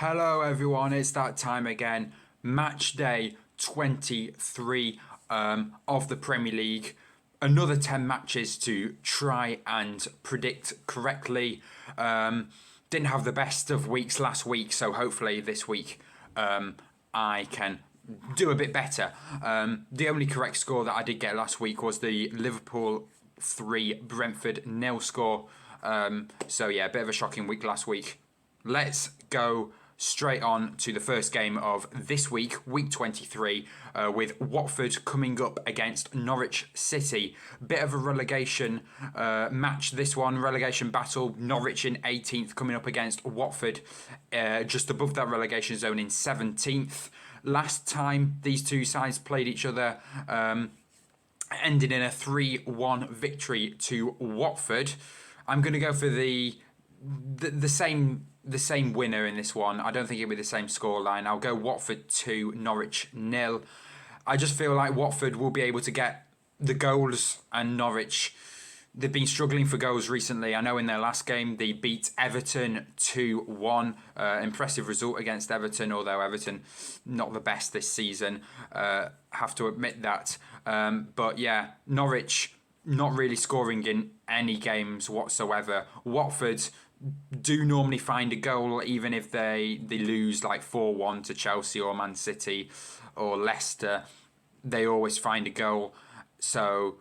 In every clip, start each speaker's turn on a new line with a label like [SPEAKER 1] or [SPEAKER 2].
[SPEAKER 1] Hello, everyone. It's that time again. Match day 23 of the Premier League. Another 10 matches to try and predict correctly. Didn't have the best of weeks last week, so hopefully this week I can do a bit better. The only correct score that I did get last week was the Liverpool 3, Brentford 0 score. So yeah, a bit of a shocking week last week. Let's go straight on to the first game of this week, week 23, with Watford coming up against Norwich City. Bit of a relegation match, this one, relegation battle. Norwich in 18th coming up against Watford, just above that relegation zone in 17th. Last time these two sides played each other, ended in a 3-1 victory to Watford. I'm going to go for the same winner in this one. I don't think it'll be the same scoreline. I'll go Watford 2, Norwich 0. I just feel like Watford will be able to get the goals, and Norwich, they've been struggling for goals recently. I know in their last game they beat Everton 2-1. Impressive result against Everton, although Everton not the best this season. Have to admit that. But yeah, Norwich not really scoring in any games whatsoever. Watford do normally find a goal, even if they lose like 4-1 to Chelsea or Man City or Leicester. They always find a goal. So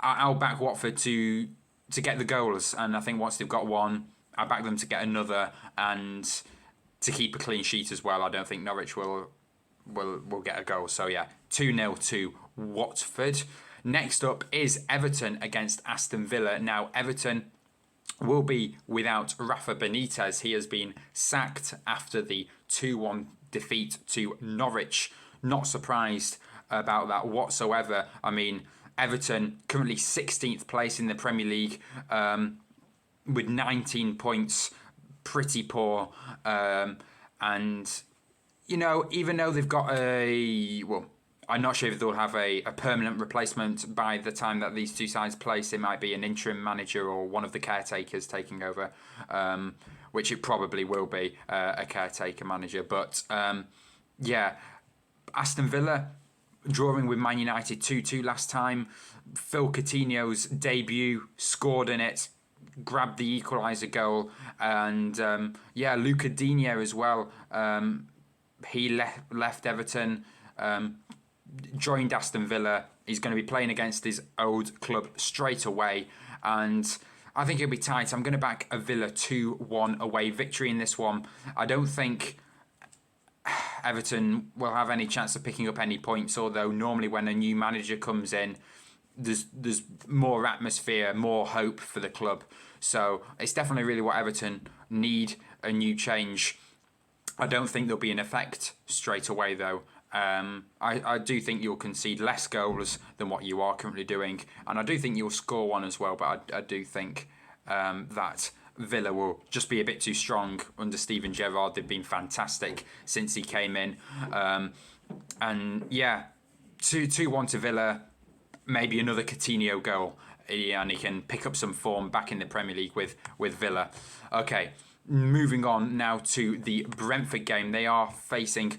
[SPEAKER 1] I'll back Watford to get the goals, and I think once they've got one, I back them to get another and to keep a clean sheet as well. I don't think Norwich will get a goal. So yeah, 2-0 to Watford. Next up is Everton against Aston Villa. Now Everton will be without Rafa Benitez. He has been sacked after the 2-1 defeat to Norwich. Not surprised about that whatsoever. I mean, Everton currently 16th place in the Premier League with 19 points. Pretty poor. And, you know, even though they've got I'm not sure if they'll have a permanent replacement by the time that these two sides place. It might be an interim manager or one of the caretakers taking over, which it probably will be, a caretaker manager. But yeah, Aston Villa drawing with Man United 2-2 last time. Phil Coutinho's debut, scored in it, grabbed the equaliser goal. And Luca Digne as well. He left Everton, joined Aston Villa. He's going to be playing against his old club straight away, and I think it'll be tight. I'm going to back a Villa 2-1 away victory in this one. I don't think Everton will have any chance of picking up any points, although normally when a new manager comes in, there's more atmosphere, more hope for the club. So it's definitely really what Everton need, a new change. I don't think there'll be an effect straight away though. I do think you'll concede less goals than what you are currently doing, and I do think you'll score one as well, but I do think that Villa will just be a bit too strong under Steven Gerrard. They've been fantastic since he came in. And yeah, 2-1 to Villa, maybe another Coutinho goal, and he can pick up some form back in the Premier League with Villa. Okay, moving on now to the Brentford game. They are facing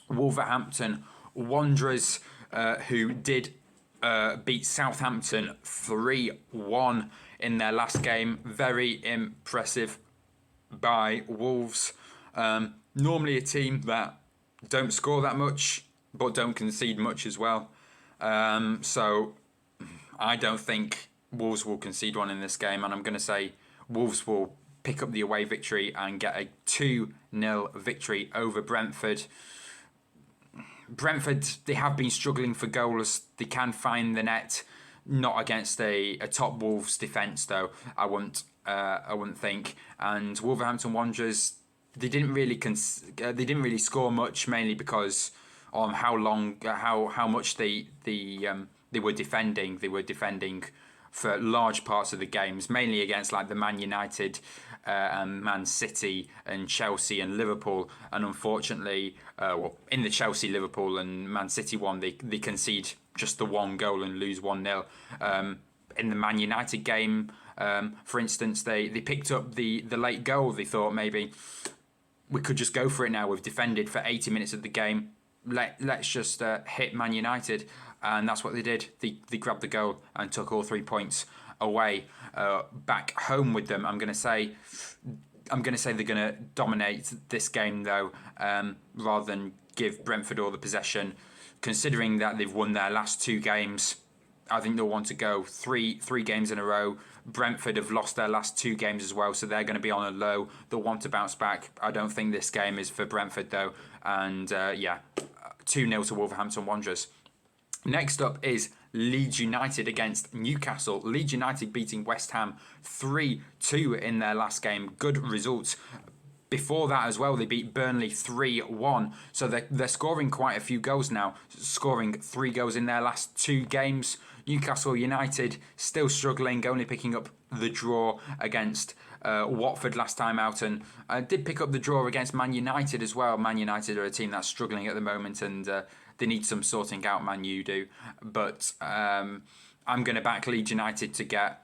[SPEAKER 1] Wolverhampton Wanderers, who did beat Southampton 3-1 in their last game. Very impressive by Wolves. Normally a team that don't score that much, but don't concede much as well. So I don't think Wolves will concede one in this game, and I'm going to say Wolves will pick up the away victory and get a 2-0 victory over Brentford. Brentford, they have been struggling for goals. They can find the net, not against a top Wolves defence though. I wouldn't think. And Wolverhampton Wanderers, they didn't really score much, mainly because on how much they were defending. They were defending for large parts of the games, mainly against like the Man United, Man City and Chelsea and Liverpool. And unfortunately, in the Chelsea, Liverpool and Man City one, they concede just the one goal and lose 1-0. In the Man United game, for instance, they picked up the late goal. They thought maybe we could just go for it now. We've defended for 80 minutes of the game. Let's just hit Man United, and that's what they did. They grabbed the goal and took all 3 points away back home with them. I'm going to say they're going to dominate this game though, rather than give Brentford all the possession. Considering that they've won their last 2 games, I think they'll want to go three games in a row. Brentford have lost their last 2 games as well, so they're going to be on a low. They'll want to bounce back. I don't think this game is for Brentford though, and 2-0 to Wolverhampton Wanderers. Next up is Leeds United against Newcastle. Leeds United beating West Ham 3-2 in their last game. Good results. Before that as well, they beat Burnley 3-1. So they're scoring quite a few goals now, scoring 3 goals in their last 2 games. Newcastle United still struggling, only picking up the draw against Watford last time out, and did pick up the draw against Man United as well. Man United are a team that's struggling at the moment, and they need some sorting out, Man U do. But I'm going to back Leeds United to get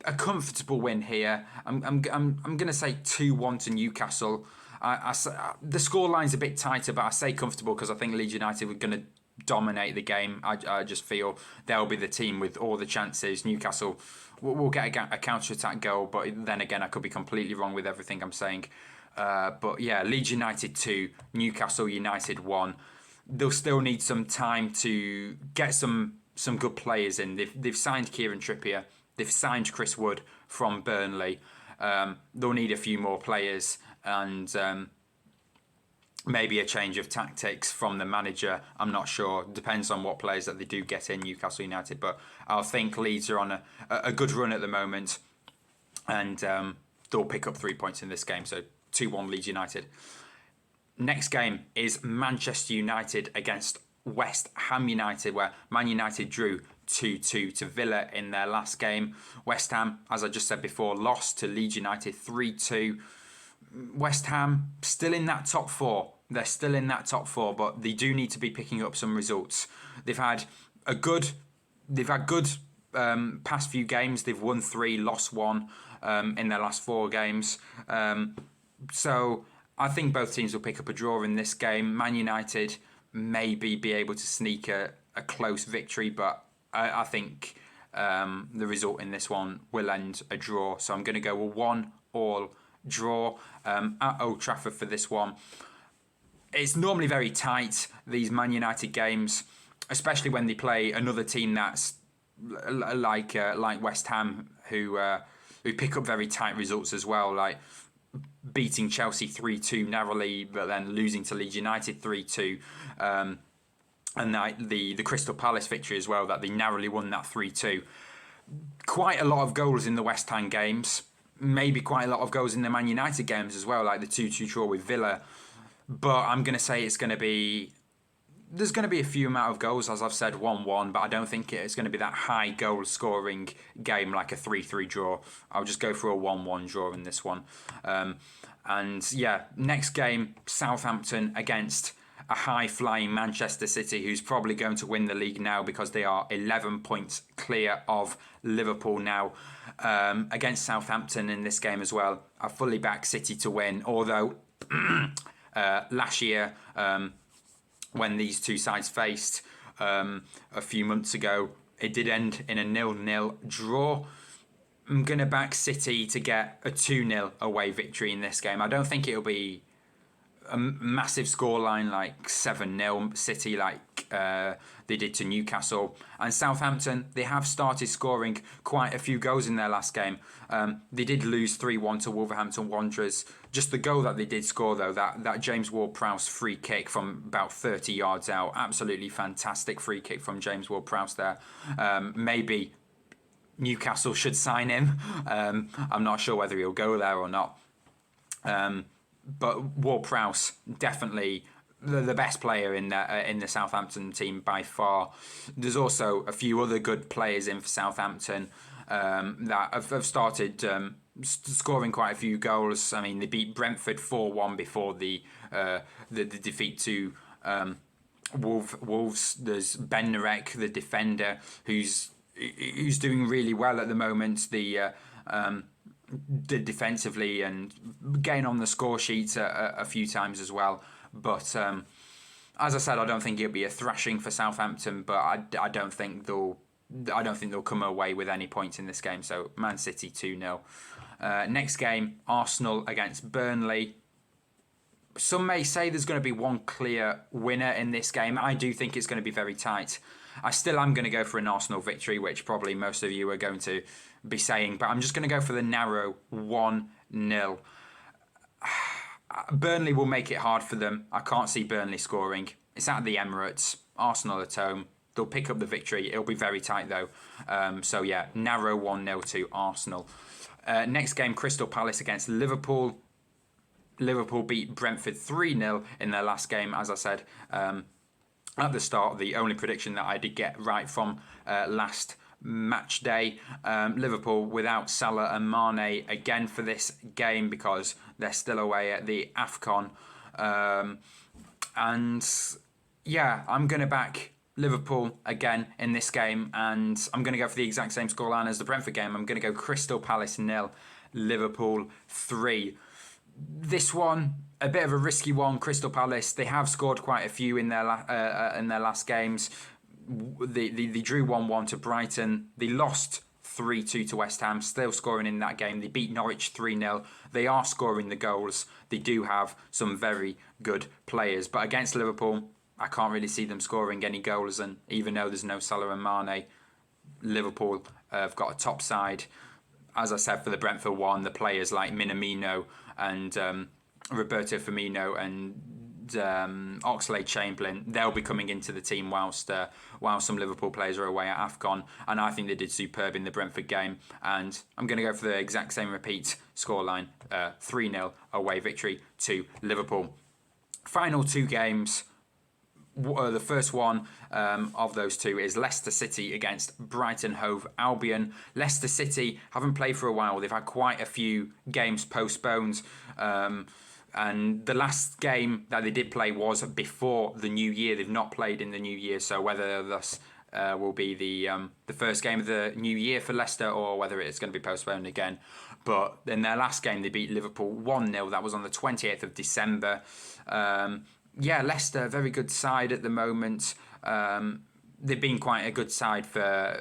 [SPEAKER 1] a comfortable win here. I'm going to say 2-1 to Newcastle. The scoreline's a bit tighter, but I say comfortable because I think Leeds United were going to dominate the game. I just feel they'll be the team with all the chances. Newcastle will get a counter-attack goal, but then again, I could be completely wrong with everything I'm saying. But yeah, Leeds United 2, Newcastle United 1. They'll still need some time to get some good players in. They've signed Kieran Trippier. They've signed Chris Wood from Burnley. They'll need a few more players and maybe a change of tactics from the manager. I'm not sure. Depends on what players that they do get in Newcastle United. But I think Leeds are on a good run at the moment, and they'll pick up 3 points in this game. So 2-1 Leeds United. Next game is Manchester United against West Ham United, where Man United drew 2-2 to Villa in their last game. West Ham, as I just said before, lost to Leeds United 3-2. West Ham still in that top 4. They're still in that top 4, but they do need to be picking up some results. They've had good past few games. They've won 3, lost 1 in their last 4 games. So I think both teams will pick up a draw in this game. Man United maybe be able to sneak a close victory, but I think the result in this one will end a draw. So I'm going to go a 1-1 draw at Old Trafford for this one. It's normally very tight, these Man United games, especially when they play another team that's like West Ham, who pick up very tight results as well, like beating Chelsea 3-2 narrowly, but then losing to Leeds United 3-2. And the Crystal Palace victory as well, that they narrowly won that 3-2. Quite a lot of goals in the West Ham games. Maybe quite a lot of goals in the Man United games as well, like the 2-2 draw with Villa. But I'm going to say there's going to be a few amount of goals, as I've said, 1-1, but I don't think it's going to be that high goal scoring game like a 3-3 draw. I'll just go for a 1-1 draw in this one. And yeah, next game, Southampton against a high-flying Manchester City, who's probably going to win the league now because they are 11 points clear of Liverpool now. Against Southampton in this game as well, I fully back City to win, although last year, when these two sides faced a few months ago, it did end in a 0-0 draw. I'm going to back City to get a 2-0 away victory in this game. I don't think it'll be a massive scoreline like 7-0 City like they did to Newcastle. And Southampton, they have started scoring quite a few goals in their last game. They did lose 3-1 to Wolverhampton Wanderers. Just the goal that they did score though, that James Ward-Prowse free kick from about 30 yards out, absolutely fantastic free kick from James Ward-Prowse there. Maybe Newcastle should sign him. I'm not sure whether he'll go there or not. But Ward-Prowse, definitely the best player in the Southampton team by far. There's also a few other good players in for Southampton that have started scoring quite a few goals. I mean, they beat Brentford 4-1 before the defeat to Wolves. There's Ben Narek, the defender, who's doing really well at the moment. did defensively and getting on the score sheet a few times as well. But as I said, I don't think it'll be a thrashing for Southampton, but I don't think they'll come away with any points in this game. So Man City 2-0. Next game, Arsenal against Burnley. Some may say there's going to be one clear winner in this game. I do think it's going to be very tight. I still am going to go for an Arsenal victory, which probably most of you are going to be saying, but I'm just going to go for the narrow 1-0. Burnley will make it hard for them. I can't see Burnley scoring. It's at the Emirates. Arsenal at home. They'll pick up the victory. It'll be very tight though. So yeah, narrow 1-0 to Arsenal. Next game, Crystal Palace against Liverpool. Liverpool beat Brentford 3-0 in their last game, as I said at the start. The only prediction that I did get right from last match day. Liverpool without Salah and Mane again for this game because they're still away at the AFCON. And yeah, I'm going to back Liverpool again in this game, and I'm going to go for the exact same scoreline as the Brentford game. I'm going to go Crystal Palace 0, Liverpool 3. This one, a bit of a risky one. Crystal Palace, they have scored quite a few in their last games. They drew 1-1 to Brighton. They lost 3-2 to West Ham, still scoring in that game. They beat Norwich 3-0. They are scoring the goals. They do have some very good players. But against Liverpool, I can't really see them scoring any goals. And even though there's no Salah and Mane, Liverpool have got a top side. As I said, for the Brentford one, the players like Minamino and Roberto Firmino and Oxlade-Chamberlain, they'll be coming into the team whilst some Liverpool players are away at AFCON, and I think they did superb in the Brentford game, and I'm going to go for the exact same repeat scoreline, 3-0 away victory to Liverpool. Final two games. The first one of those two is Leicester City against Brighton Hove Albion. Leicester City haven't played for a while. They've had quite a few games postponed. And the last game that they did play was before the new year. They've not played in the new year. So whether this will be the first game of the new year for Leicester or whether it's going to be postponed again. But in their last game, they beat Liverpool 1-0. That was on the 28th of December. Yeah, Leicester, very good side at the moment. They've been quite a good side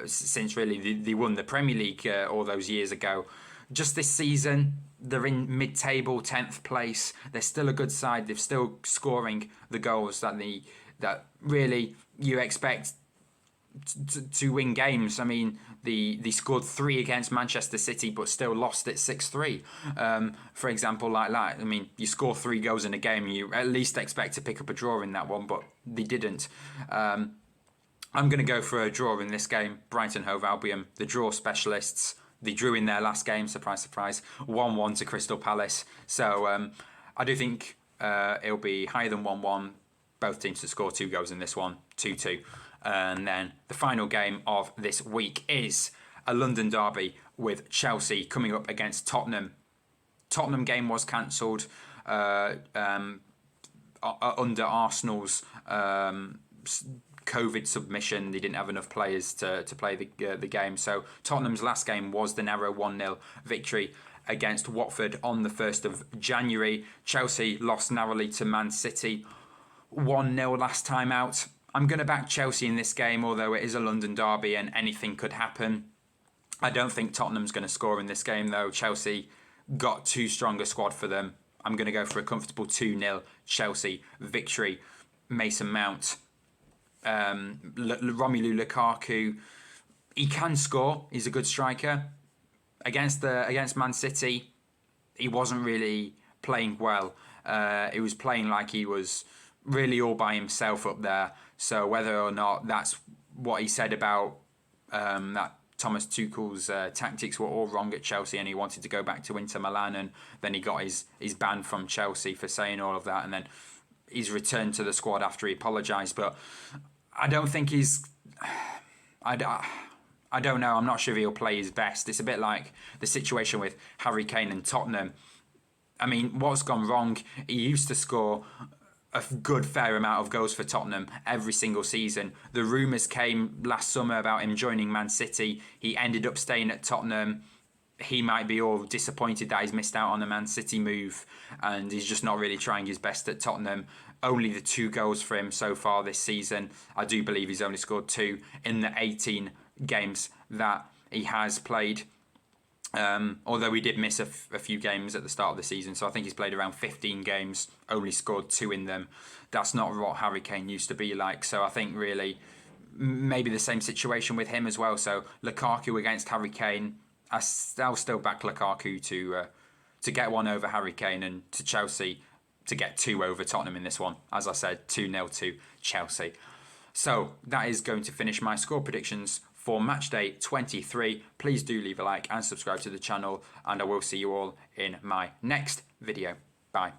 [SPEAKER 1] since really they won the Premier League all those years ago. Just this season, they're in mid-table, 10th place. They're still a good side. They're still scoring the goals that really you expect to win games. I mean, they scored 3 against Manchester City, but still lost it 6-3. For example, like that. I mean, you score 3 goals in a game, you at least expect to pick up a draw in that one, but they didn't. I'm going to go for a draw in this game. Brighton Hove Albion, the draw specialists. They drew in their last game, surprise, surprise, 1-1 to Crystal Palace. So I do think it'll be higher than 1-1. Both teams to score 2 goals in this one, 2-2. And then the final game of this week is a London derby with Chelsea coming up against Tottenham. Tottenham game was cancelled under Arsenal's COVID submission. They didn't have enough players to play the game. So Tottenham's last game was the narrow 1-0 victory against Watford on the 1st of January. Chelsea lost narrowly to Man City 1-0 last time out. I'm going to back Chelsea in this game, although it is a London derby and anything could happen. I don't think Tottenham's going to score in this game, though. Chelsea got too strong a squad for them. I'm going to go for a comfortable 2-0 Chelsea victory. Mason Mount, Romelu Lukaku, he can score. He's a good striker. Against Man City, he wasn't really playing well. He was playing like he was really all by himself up there. So whether or not that's what he said about that Thomas Tuchel's tactics were all wrong at Chelsea and he wanted to go back to Inter Milan, and then he got his ban from Chelsea for saying all of that, and then he's returned to the squad after he apologised. But I don't think I don't know. I'm not sure if he'll play his best. It's a bit like the situation with Harry Kane and Tottenham. I mean, what's gone wrong? He used to score a good fair amount of goals for Tottenham every single season. The rumours came last summer about him joining Man City. He ended up staying at Tottenham. he might be all disappointed that he's missed out on the Man City move, and he's just not really trying his best at Tottenham. Only the 2 goals for him so far this season. I do believe he's only scored 2 in the 18 games that he has played. Although he did miss a few games at the start of the season, so I think he's played around 15 games, only scored 2 in them. That's not what Harry Kane used to be like. So I think really maybe the same situation with him as well. So Lukaku against Harry Kane. I'll still back Lukaku to get one over Harry Kane, and to Chelsea to get 2 over Tottenham in this one. As I said, 2-0 to Chelsea. So that is going to finish my score predictions for matchday 23. Please do leave a like and subscribe to the channel, and I will see you all in my next video. Bye.